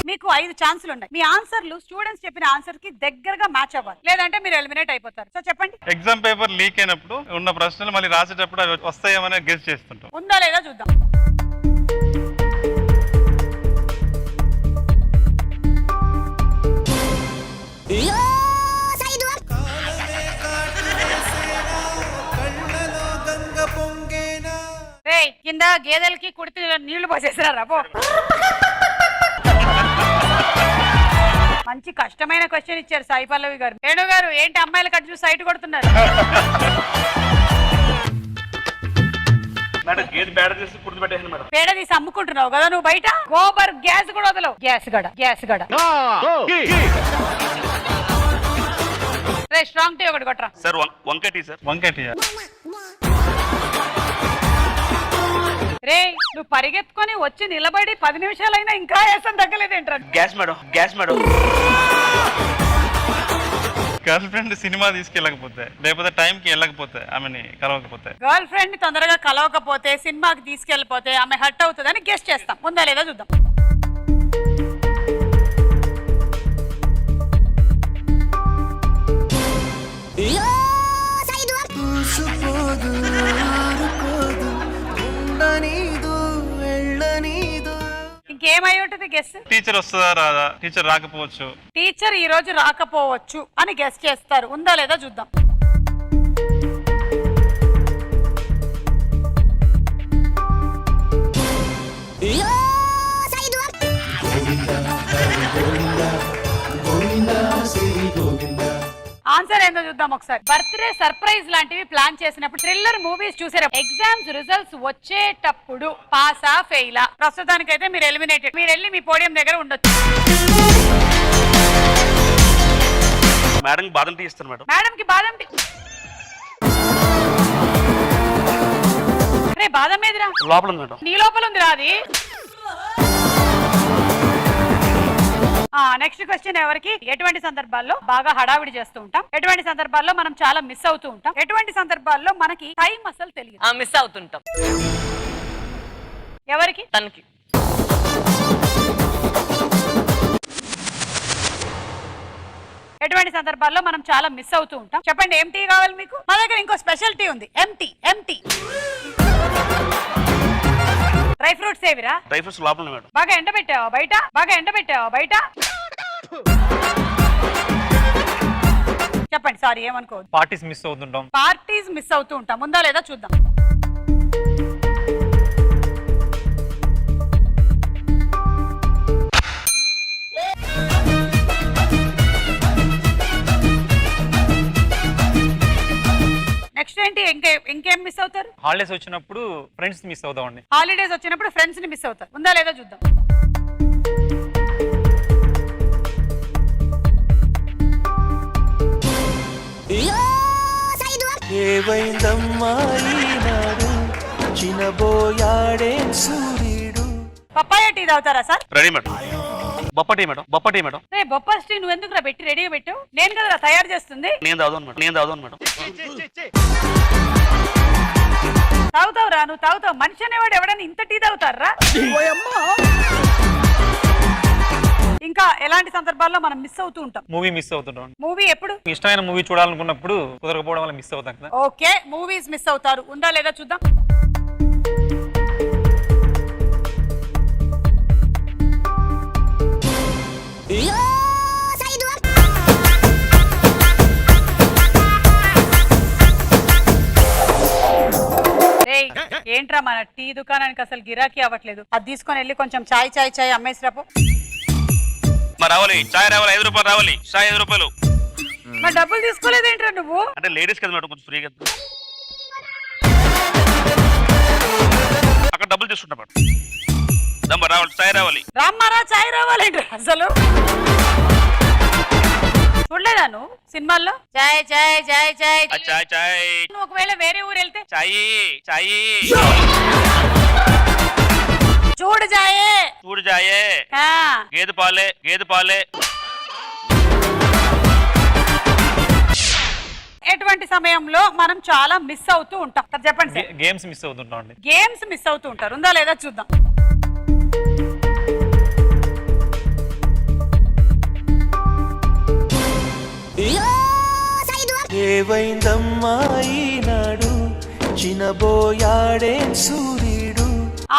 మీకు 5 ఛాన్సులు ఉన్నాయి. మీ ఆన్సర్లు స్టూడెంట్స్ చెప్పిన ఆన్సర్ కి దగ్గరగా మ్యాచ్ అవ్వాలి, లేదంటే మీరు ఎలిమినేట్ అయిపోతారు. సో చెప్పండి. ఎగ్జామ్ పేపర్ లీక్ అయినప్పుడు ఉన్న ప్రశ్నలు మళ్ళీ రాసేటప్పుడు అవి వస్తాయేమని గెస్ చేస్తుంటాం. ఉందా లేదా చూద్దాం. కింద గేదెలకి కుడితే నీళ్లు పోసేసారా? మంచి కష్టమైన క్వశ్చన్ ఇచ్చారు సాయి పల్లవి గారు. వేణు గారు ఏంటి అమ్మాయిల కట్ చూసి సైట్ కొడుతున్నారు? పేడ తీసి అమ్ముకుంటున్నావు కదా నువ్వు బయట. గోబర్ గ్యాస్ కూడా వదలవు. గ్యాస్ గడ స్ట్రాంగ్ టీ ఒకటి కొట్టరా సార్. వంకాయ టీ రే. నువ్వు పరిగెత్తుకొని వచ్చి నిలబడి 10 నిమిషాలైనా ఇంకా వేసం తగ్గలేదేంట్రా? Gas madam. Girl friend cinema తీసుకెళ్ళకపోతే, లేకపోతే టైంకి వెళ్ళకపోతే, ఆమెని కలవకపోతే. గర్ల్ ఫ్రెండ్ తొందరగా కలవకపోతే, సినిమాకి తీసుకెళ్ళిపోతే ఆమె హర్ట్ అవుతుందని గెస్ట్ చేస్తాం. ఉందా లేదా చూద్దాం. ఇంకేమై ఉంటుంది గెస్? టీచర్ వస్తుందా రాదా? టీచర్ రాకపోవచ్చు. టీచర్ ఈ రోజు రాకపోవచ్చు అని గెస్ చేస్తారు. ఉందా లేదా చూద్దాం. ఆన్సర్ ఏందో చూద్దాం ఒకసారి. బర్త్డే సర్ప్రైజ్ లాంటివి ప్లాన్ చేసినప్పుడు, థ్రిల్లర్ మూవీస్ చూసారు, ఎగ్జామ్స్ రిజల్ట్స్ వచ్చేటప్పుడు పాసా ఫెయిలా? ప్రస్తుతానికైతే మీరు ఎలిమినేటెడ్. మీరు వెళ్ళి మీ పోడియం దగ్గర ఉండొచ్చు. మేడం బాదం టీ ఇస్తాను మేడం. మేడం కి బాదం టీ. రే బాదం మీదిరా లోపల ఉంది మేడం. నీ లోపల ఉందిరా అది. నెక్స్ట్ క్వశ్చన్ ఎవరికి? ఎటువంటి సందర్భాల్లో బాగా హడావిడి చేస్తూ ఉంటాం, ఎటువంటి సందర్భాల్లో మనం చాలా మిస్ అవుతూ ఉంటాం, ఎటువంటి సందర్భాల్లో మనకి టైం అసలు తెలియదు? మిస్ అవుతుంటాం. ఎవరికి? తనకి. ఎటువంటి సందర్భాల్లో మనం చాలా మిస్ అవుతూ ఉంటాం? చెప్పండి. ఏం టీ కావాలి మీకు? మా దగ్గర ఇంకో స్పెషల్ టీ ఉంది, ఎంటీ. డ్రై ఫ్రూట్స్ ఏవిరా? డ్రై ఫ్రూట్స్ లోపల మేడం. బాగా ఎండబెట్టావా బయట? చెప్పండి. సారీ ఏమనుకోవద్దు. పార్టీస్ మిస్ అవుతుంటాం. పార్టీస్ మిస్ అవుతూ ఉంటాం. ఉందా లేదా చూద్దాం. నెక్స్ట్ ఏంటి? ఇంకేం మిస్ అవుతారు? హాలిడేస్ వచ్చినప్పుడు ఫ్రెండ్స్ మిస్ అవుతామండి. హాలిడేస్ వచ్చినప్పుడు ఫ్రెండ్స్ ని మిస్ అవుతారు. ఉందా లేదా చూద్దాం. పప్పాయ టీ తాగుతారా సార్? Ready madam. బొప్పటి మేడం రే బొప్పాస్టి నువ్వు ఎందుకు పెట్టి రెడీగా పెట్టావు? నేను కదా తయారు చేస్తుంది. నేను తాగుదాను మేడం తాగుతావురా నువ్వు తాగుతావు. మనిషి అనేవాడు ఎవడైనా ఇంత టీ తాగుతారా? ఇంకా ఎలాంటి సందర్భాల్లో మనం మిస్ అవుతూ ఉంటాం? Movie miss అవుతుంటాం. మూవీ ఎప్పుడు? ఇష్టమైన మూవీ చూడాలనుకున్నప్పుడు కుదరకపోవడం వల్ల మిస్ అవుతాం కదా. ఓకే, మూవీస్ మిస్ అవుతారు. ఉందా లేదా చూద్దాం. రేయ్, ఏంట్రా మన టీ దుకాణానికి అసలు గిరాకీ అవ్వట్లేదు. అది తీసుకొని వెళ్ళి కొంచెం చాయ్ చాయ్ చాయ్ అమ్మేసిరాపు. రావాలి చాయ్ రావాలి, 5 రూపాయలు రావాలి, చాయ్ 5 రూపాయలు. మరి డబ్బులు తీసుకోలేదేంట్రా నువ్వు? అంటే లేడీస్ కదా మేడం, కొంచెం ఫ్రీగా అక్కడ డబ్బులు తీసుకుంటా మేడం. రావాలి చాయ్ రావాలి. రామ్మారా చాయ్ రావాలేంట్రా అసలు? చూడలేదా నువ్వు సినిమాల్లో చాయ్ చాయ్ చాయ్ చాయ్ చాయ్ చాయ్? నువ్వు ఒకవేళ వేరే ఊరు వెళ్తే చాయ్ చాయ్ చూడు చాయే చూడు చాయే, గేదె పాలే. ఎటువంటి సమయంలో మనం చాలా మిస్ అవుతూ ఉంటాం? చెప్పండి సార్. గేమ్స్ మిస్ అవుతుంటాం అండి. గేమ్స్ మిస్ అవుతూ ఉంటారు. ఉందా లేదా చూద్దాం.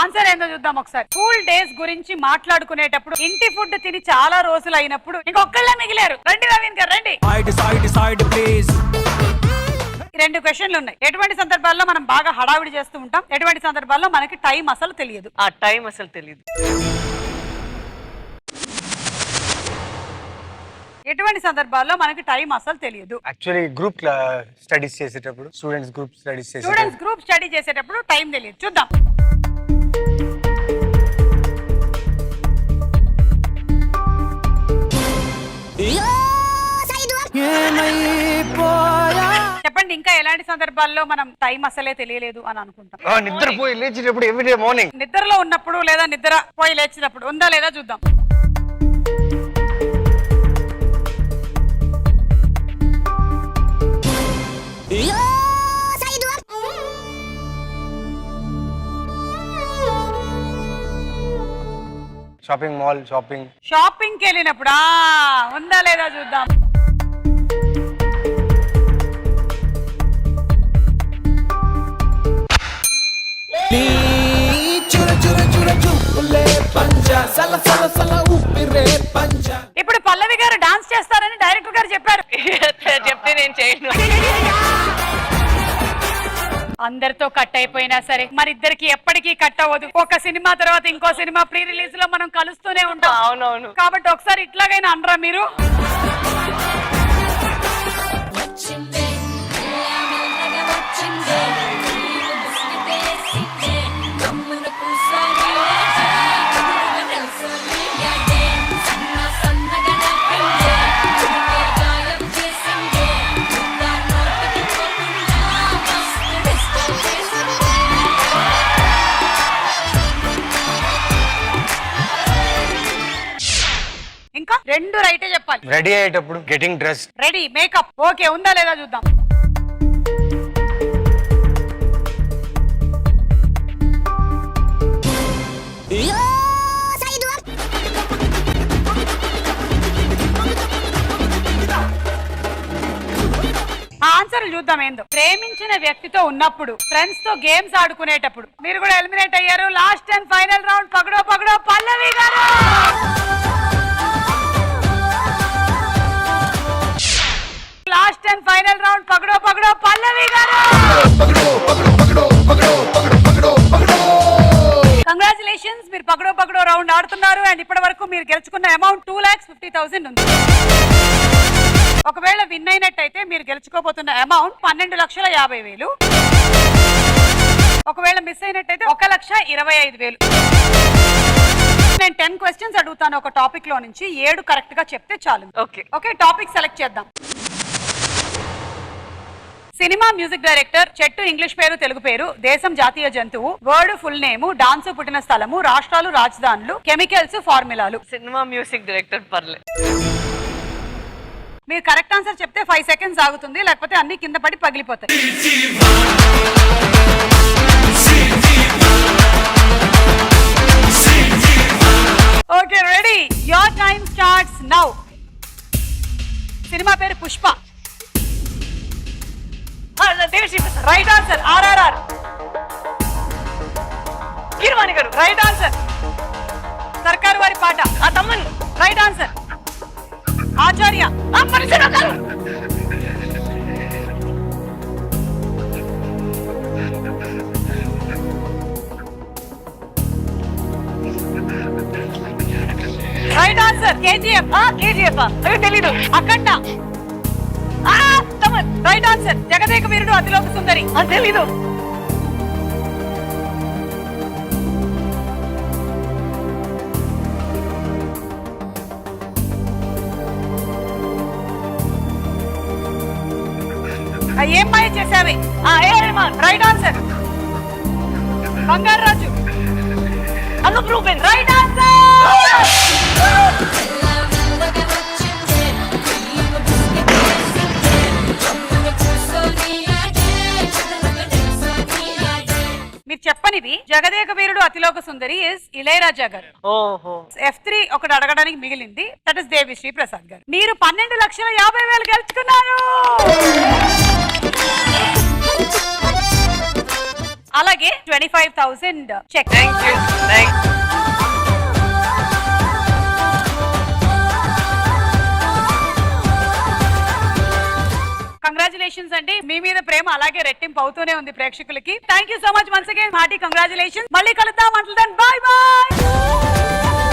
ఆన్సర్ ఏందో చూద్దాం ఒకసారి. స్కూల్ డేస్ గురించి మాట్లాడుకునేటప్పుడు ఇంటి ఫుడ్ తిని చాలా రోజులు అయినప్పుడు ఇంకొకళ్ళే మిగిలారు. రండి నవీన్ గారు రండి. రెండు క్వశ్చన్లు ఉన్నాయి. ఎటువంటి సందర్భాల్లో మనం బాగా హడావిడి చేస్తూ ఉంటాం? ఎటువంటి సందర్భాల్లో మనకి టైం అసలు తెలియదు? ఆ టైం అసలు తెలియదు. ఎటువంటి సందర్భాల్లో మనకి టైం అసలు తెలియదు? యాక్చువల్లీ గ్రూప్ స్టడీస్ చేసేటప్పుడు, స్టూడెంట్స్ గ్రూప్ స్టడీ చేసేటప్పుడు టైం తెలియదు. చూద్దాం. చెప్పండి, ఇంకా ఎలాంటి సందర్భాల్లో మనం టైం అసలే తెలియలేదు అని అనుకుంటాం? నిద్రపోయి లేచేటప్పుడు ఎవ్రీడే మార్నింగ్. నిద్రలో ఉన్నప్పుడు లేదా నిద్ర పోయి లేచినప్పుడు. ఉందా లేదా చూద్దాం. షాపింగ్ కి వెళ్ళినప్పుడు. ఉందా లేదా చూద్దాం. ఇప్పుడు పల్లవి గారు డాన్స్ చేస్తారని డైరెక్టర్ గారు చెప్పారు. చెప్తే నేను చేయను. అందరితో కట్ అయిపోయినా సరే మరి ఇద్దరికి ఎప్పటికీ కట్ అవ్వదు. ఒక సినిమా తర్వాత ఇంకో సినిమా ప్రీ రిలీజ్ లో మనం కలుస్తూనే ఉంటాం. అవునవును. కాబట్టి ఒకసారి ఇట్లాగైనా అనరా మీరు? ఇంకా రెండు రైటే చెప్పాలి. రెడీ అయ్యేటప్పుడు getting dress. Ready makeup okay. ఉందా లేదా చూద్దాం. ఆన్సర్ చూద్దాం ఏందో. ప్రేమించిన వ్యక్తితో ఉన్నప్పుడు, ఫ్రెండ్స్ తో గేమ్స్ ఆడుకునేటప్పుడు. మీరు కూడా ఎలిమినేట్ అయ్యారు. Last and final round. పగడో పగడో Pallavi garu. Last and final round. పగడో పగడో పల్లవి గారు. కంగ్రాచులేషన్స్, మీరు పగడో పగడో రౌండ్ ఆడుతున్నారు. అండ్ ఇప్పటి వరకు మీరు గెలుచుకున్న అమౌంట్ 2,50,000 ఉంది. ఒకవేళ విన్ అయినట్టయితే మీరు గెలుచుకోబోతున్న అమౌంట్ 12,50,000. ఒకవేళ మిస్ అయినట్టయితే 1,25,000. నేను 10 క్వశ్చన్స్ అడుగుతాను ఒక టాపిక్ లో నుంచి. 7 కరెక్ట్ గా చెప్తే చాలు. ఓకే ఓకే, టాపిక్ సెలెక్ట్ చేద్దాం. సినిమా మ్యూజిక్ డైరెక్టర్, చెట్టు ఇంగ్లీష్ పేరు తెలుగు పేరు, దేశం జాతీయ జంతువు, వర్డ్ ఫుల్ నేము, డాన్స్ పుట్టిన స్థలము, రాష్ట్రాలు రాజధానులు, కెమికల్స్, ఫార్ములాలు. సినిమా మ్యూజిక్ డైరెక్టర్ పర్లే. మీరు కరెక్ట్ ఆన్సర్ చెప్తే 5 సెకండ్స్ ఆగుతుంది, లేకపోతే అన్ని కింద పడి పగిలిపోతాయి. Okay ready, your time starts now. Cinema పేరు Pushpa. Right answer. RRR. Keeravani garu. Right answer. Sarkaru Vaari Paata. ఆ Thaman. Right answer. Acharya. Right answer. KGF. KGF. అయ్యో తెలీదు. అఖండ. తమ్మన్. Right answer. జగదేక వీరుడు అతిలోక సుందరి. తెలీదు. Ye Maaya Chesave. Right answer. Bangaru Raju. Anup Rubens. Right answer. మీరు చెప్పనిది జగదేక వీరుడు అతిలోక సుందరి ఇస్ ఇళయరాజా గారు. ఓహో. F3 ఒకటి అడగడానికి మిగిలింది, దట్ ఇస్ దేవిశ్రీ ప్రసాద్ గారు. మీరు 12,50,000 గెలుచుకున్నారు. అలాగే 25,000 చెక్. Thank you. కంగ్రాచులేషన్స్ అండి, మీ మీద ప్రేమ అలాగే రెట్టింపు అవుతూనే ఉంది ప్రేక్షకులకి. Thank you so much once again, hearty congratulations. మళ్ళీ కలుద్దాం. Until then bye by.